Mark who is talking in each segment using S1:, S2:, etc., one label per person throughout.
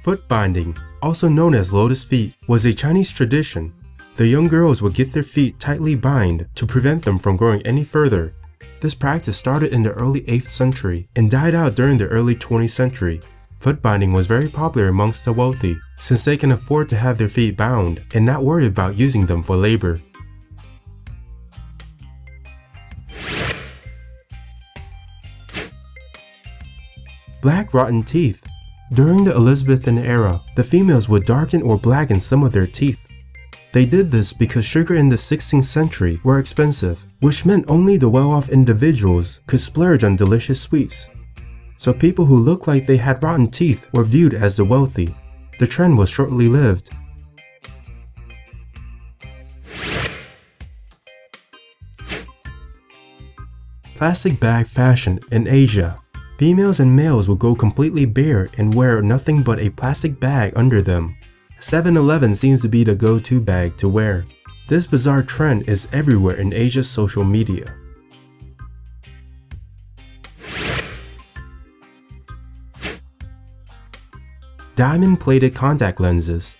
S1: Foot binding, also known as lotus feet, was a Chinese tradition. The young girls would get their feet tightly bound to prevent them from growing any further. This practice started in the early 8th century and died out during the early 20th century. Foot binding was very popular amongst the wealthy, since they can afford to have their feet bound and not worry about using them for labor. Black rotten teeth. During the Elizabethan era, the females would darken or blacken some of their teeth. They did this because sugar in the 16th century were expensive, which meant only the well-off individuals could splurge on delicious sweets. So people who looked like they had rotten teeth were viewed as the wealthy. The trend was shortly lived. Plastic bag fashion in Asia. Females and males would go completely bare and wear nothing but a plastic bag under them. 7-Eleven seems to be the go-to bag to wear. This bizarre trend is everywhere in Asia's social media. Diamond-plated contact lenses.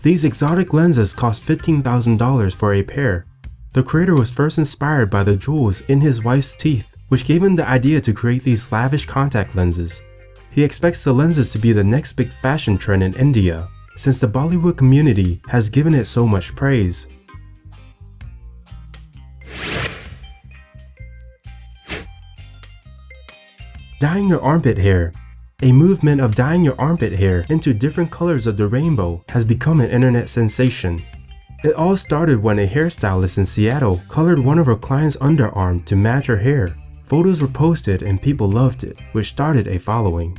S1: These exotic lenses cost $15,000 for a pair. The creator was first inspired by the jewels in his wife's teeth, which gave him the idea to create these lavish contact lenses. He expects the lenses to be the next big fashion trend in India, since the Bollywood community has given it so much praise. Dyeing your armpit hair. A movement of dyeing your armpit hair into different colors of the rainbow has become an internet sensation. It all started when a hairstylist in Seattle colored one of her clients' underarm to match her hair. Photos were posted and people loved it, which started a following.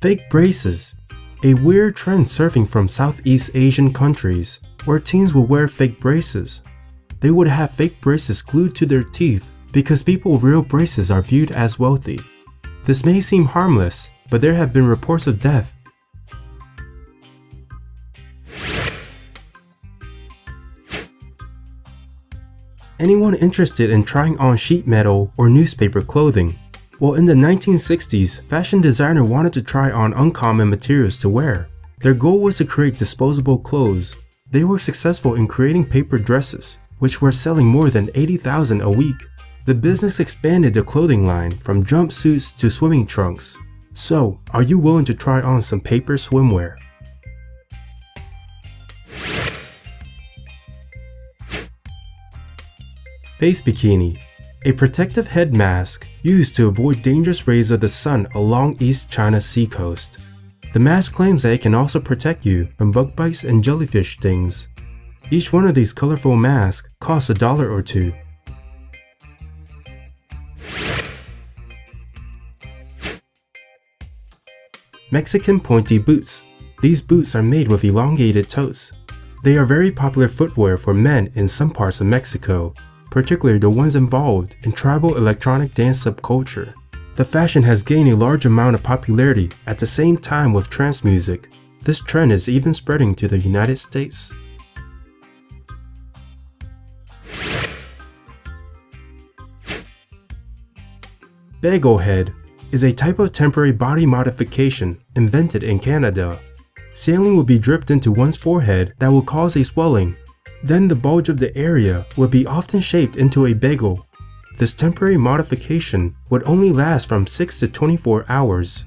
S1: Fake braces. A weird trend surfing from Southeast Asian countries, where teens would wear fake braces. They would have fake braces glued to their teeth because people with real braces are viewed as wealthy. This may seem harmless, but there have been reports of death. Anyone interested in trying on sheet metal or newspaper clothing? Well, in the 1960s, fashion designers wanted to try on uncommon materials to wear. Their goal was to create disposable clothes. They were successful in creating paper dresses, which were selling more than 80,000 a week. The business expanded the clothing line from jumpsuits to swimming trunks. So, are you willing to try on some paper swimwear? Face bikini. A protective head mask used to avoid dangerous rays of the sun along East China's seacoast. The mask claims that it can also protect you from bug bites and jellyfish stings. Each one of these colorful masks costs $1 or $2. Mexican pointy boots. These boots are made with elongated toes. They are very popular footwear for men in some parts of Mexico, particularly the ones involved in tribal electronic dance subculture. The fashion has gained a large amount of popularity at the same time with trance music. This trend is even spreading to the United States. Bagel head is a type of temporary body modification invented in Canada. Saline will be dripped into one's forehead that will cause a swelling. Then the bulge of the area would be often shaped into a bagel. This temporary modification would only last from 6 to 24 hours.